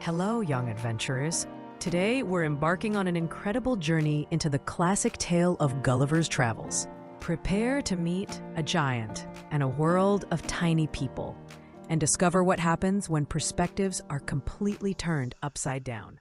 Hello, young adventurers. Today, we're embarking on an incredible journey into the classic tale of Gulliver's travels. Prepare to meet a giant and a world of tiny people, and discover what happens when perspectives are completely turned upside down.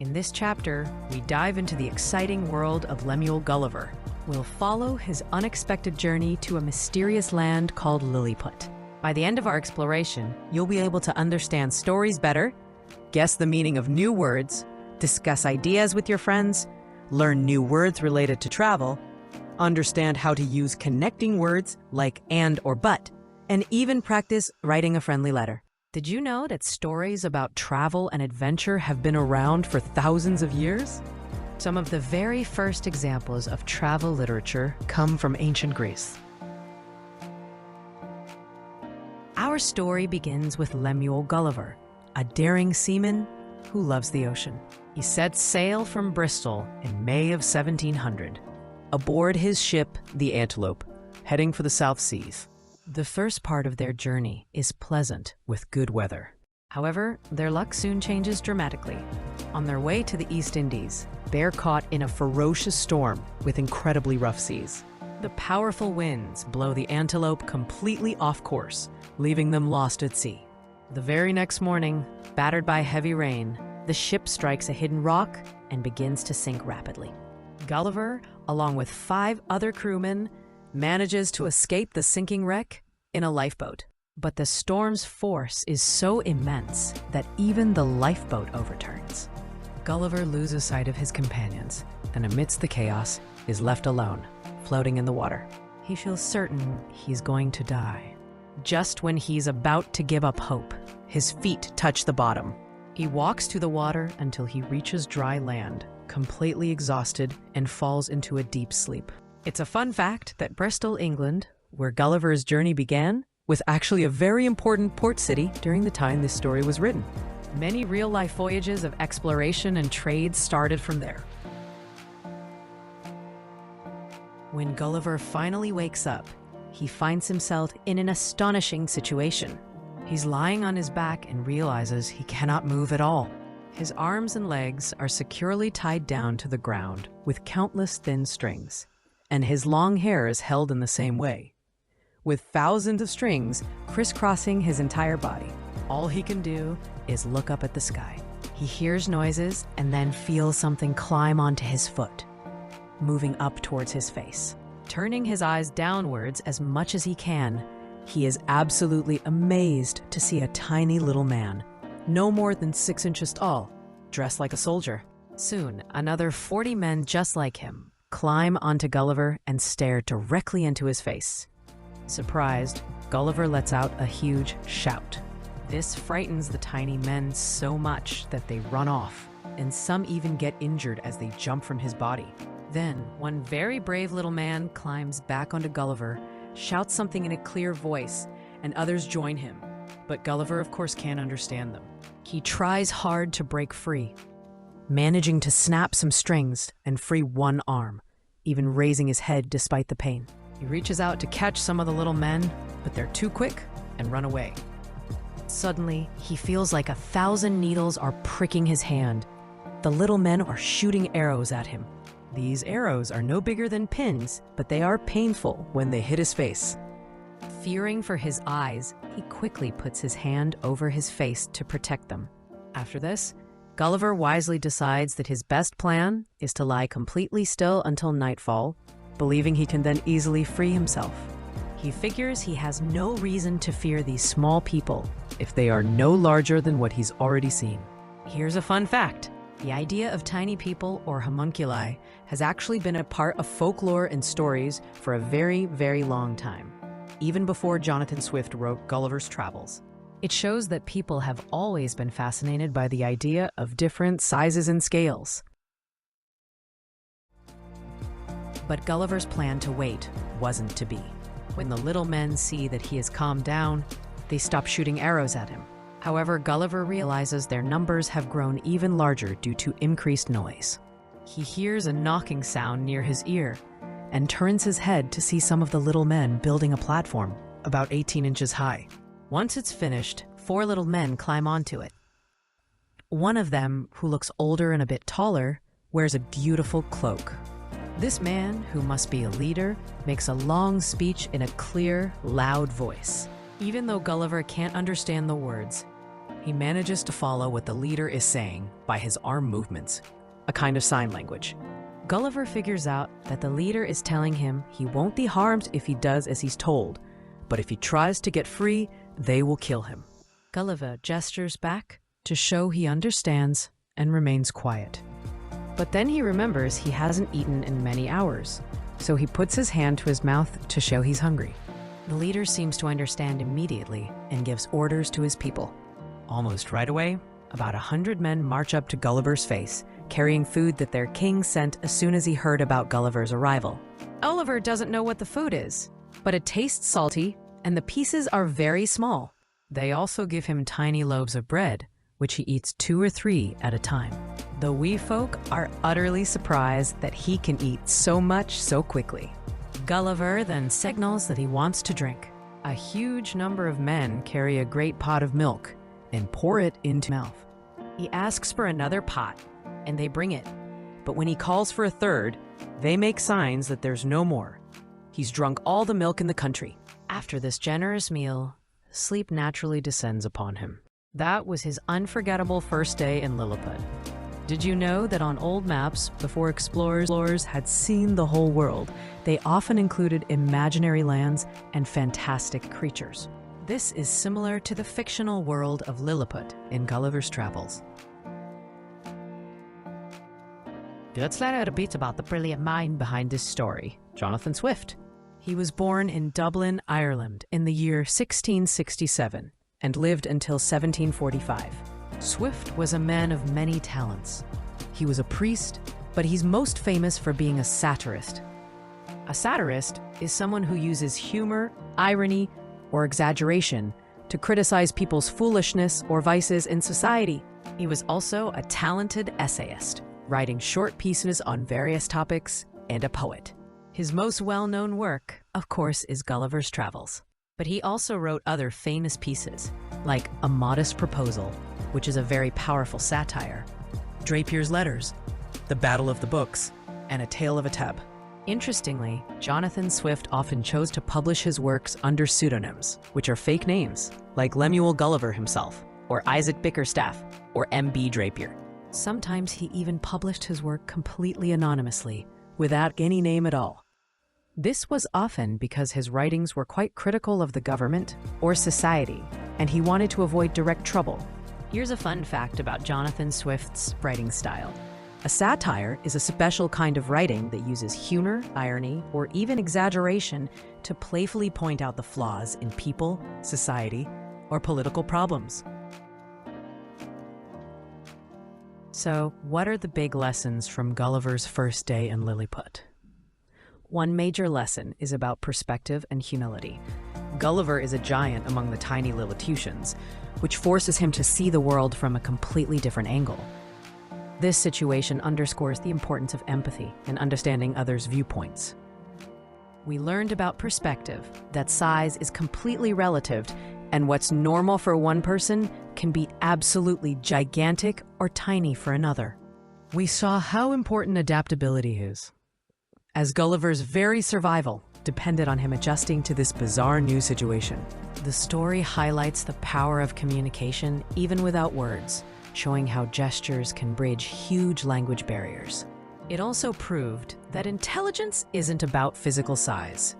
In this chapter, we dive into the exciting world of Lemuel Gulliver. We'll follow his unexpected journey to a mysterious land called Lilliput. By the end of our exploration, you'll be able to understand stories better, guess the meaning of new words, discuss ideas with your friends, learn new words related to travel, understand how to use connecting words like and or but, and even practice writing a friendly letter. Did you know that stories about travel and adventure have been around for thousands of years? Some of the very first examples of travel literature come from ancient Greece. Our story begins with Lemuel Gulliver, a daring seaman who loves the ocean. He sets sail from Bristol in May of 1700, aboard his ship, the Antelope, heading for the South Seas. The first part of their journey is pleasant with good weather. However, their luck soon changes dramatically. On their way to the East Indies, they're caught in a ferocious storm with incredibly rough seas. The powerful winds blow the Antelope completely off course, leaving them lost at sea. The very next morning, battered by heavy rain, the ship strikes a hidden rock and begins to sink rapidly. Gulliver, along with 5 other crewmen, manages to escape the sinking wreck in a lifeboat. But the storm's force is so immense that even the lifeboat overturns. Gulliver loses sight of his companions and amidst the chaos is left alone, floating in the water. He feels certain he's going to die. Just when he's about to give up hope, his feet touch the bottom. He walks to the water until he reaches dry land, completely exhausted, and falls into a deep sleep. It's a fun fact that Bristol, England, where Gulliver's journey began, was actually a very important port city during the time this story was written. Many real-life voyages of exploration and trade started from there. When Gulliver finally wakes up, he finds himself in an astonishing situation. He's lying on his back and realizes he cannot move at all. His arms and legs are securely tied down to the ground with countless thin strings, and his long hair is held in the same way, with thousands of strings crisscrossing his entire body. All he can do is look up at the sky. He hears noises and then feels something climb onto his foot, moving up towards his face. Turning his eyes downwards as much as he can, he is absolutely amazed to see a tiny little man, no more than 6 inches tall, dressed like a soldier. Soon, another 40 men just like him climb onto Gulliver and stare directly into his face. Surprised, Gulliver lets out a huge shout. This frightens the tiny men so much that they run off, and some even get injured as they jump from his body. Then, one very brave little man climbs back onto Gulliver, shouts something in a clear voice, and others join him. But Gulliver, of course, can't understand them. He tries hard to break free, managing to snap some strings and free one arm, even raising his head despite the pain. He reaches out to catch some of the little men, but they're too quick and run away. Suddenly, he feels like 1,000 needles are pricking his hand. The little men are shooting arrows at him. These arrows are no bigger than pins, but they are painful when they hit his face. Fearing for his eyes, he quickly puts his hand over his face to protect them. After this, Gulliver wisely decides that his best plan is to lie completely still until nightfall, believing he can then easily free himself. He figures he has no reason to fear these small people if they are no larger than what he's already seen. Here's a fun fact. The idea of tiny people, or homunculi, has actually been a part of folklore and stories for a very, very long time, even before Jonathan Swift wrote Gulliver's Travels. It shows that people have always been fascinated by the idea of different sizes and scales. But Gulliver's plan to wait wasn't to be. When the little men see that he has calmed down, they stop shooting arrows at him. However, Gulliver realizes their numbers have grown even larger due to increased noise. He hears a knocking sound near his ear and turns his head to see some of the little men building a platform about 18 inches high. Once it's finished, 4 little men climb onto it. One of them, who looks older and a bit taller, wears a beautiful cloak. This man, who must be a leader, makes a long speech in a clear, loud voice. Even though Gulliver can't understand the words, he manages to follow what the leader is saying by his arm movements, a kind of sign language. Gulliver figures out that the leader is telling him he won't be harmed if he does as he's told, but if he tries to get free, they will kill him. Gulliver gestures back to show he understands and remains quiet. But then he remembers he hasn't eaten in many hours, so he puts his hand to his mouth to show he's hungry. The leader seems to understand immediately and gives orders to his people. Almost right away, about 100 men march up to Gulliver's face, carrying food that their king sent as soon as he heard about Gulliver's arrival. Gulliver doesn't know what the food is, but it tastes salty and the pieces are very small. They also give him tiny loaves of bread, which he eats 2 or 3 at a time. The wee folk are utterly surprised that he can eat so much so quickly. Gulliver then signals that he wants to drink. A huge number of men carry a great pot of milk and pour it into his mouth. He asks for another pot, and they bring it. But when he calls for a third, they make signs that there's no more. He's drunk all the milk in the country. After this generous meal, sleep naturally descends upon him. That was his unforgettable first day in Lilliput. Did you know that on old maps, before explorers had seen the whole world, they often included imaginary lands and fantastic creatures? This is similar to the fictional world of Lilliput in Gulliver's Travels. Let's learn out a bit about the brilliant mind behind this story, Jonathan Swift. He was born in Dublin, Ireland in the year 1667 and lived until 1745. Swift was a man of many talents. He was a priest, but he's most famous for being a satirist. A satirist is someone who uses humor, irony, or exaggeration to criticize people's foolishness or vices in society. He was also a talented essayist, writing short pieces on various topics, and a poet. His most well-known work, of course, is Gulliver's Travels. But he also wrote other famous pieces, like A Modest Proposal, which is a very powerful satire, Drapier's Letters, The Battle of the Books, and A Tale of a Tub. Interestingly, Jonathan Swift often chose to publish his works under pseudonyms, which are fake names, like Lemuel Gulliver himself, or Isaac Bickerstaff, or M.B. Drapier. Sometimes he even published his work completely anonymously, without any name at all. This was often because his writings were quite critical of the government or society, and he wanted to avoid direct trouble. Here's a fun fact about Jonathan Swift's writing style. A satire is a special kind of writing that uses humor, irony, or even exaggeration to playfully point out the flaws in people, society, or political problems. So, what are the big lessons from Gulliver's first day in Lilliput? One major lesson is about perspective and humility. Gulliver is a giant among the tiny Lilliputians, which forces him to see the world from a completely different angle. This situation underscores the importance of empathy and understanding others' viewpoints. We learned about perspective, that size is completely relative, and what's normal for one person can be absolutely gigantic or tiny for another. We saw how important adaptability is, as Gulliver's very survival depended on him adjusting to this bizarre new situation. The story highlights the power of communication even without words, showing how gestures can bridge huge language barriers. It also proved that intelligence isn't about physical size.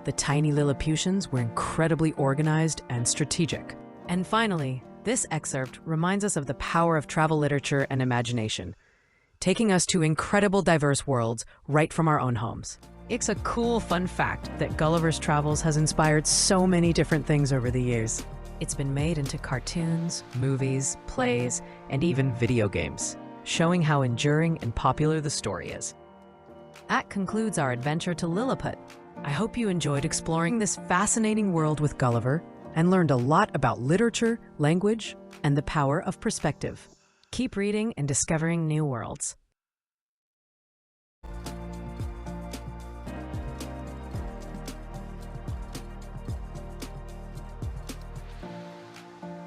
The tiny Lilliputians were incredibly organized and strategic. And finally, this excerpt reminds us of the power of travel literature and imagination, taking us to incredible diverse worlds right from our own homes. It's a cool, fun fact that Gulliver's Travels has inspired so many different things over the years. It's been made into cartoons, movies, plays, and even video games, showing how enduring and popular the story is. That concludes our adventure to Lilliput. I hope you enjoyed exploring this fascinating world with Gulliver and learned a lot about literature, language, and the power of perspective. Keep reading and discovering new worlds.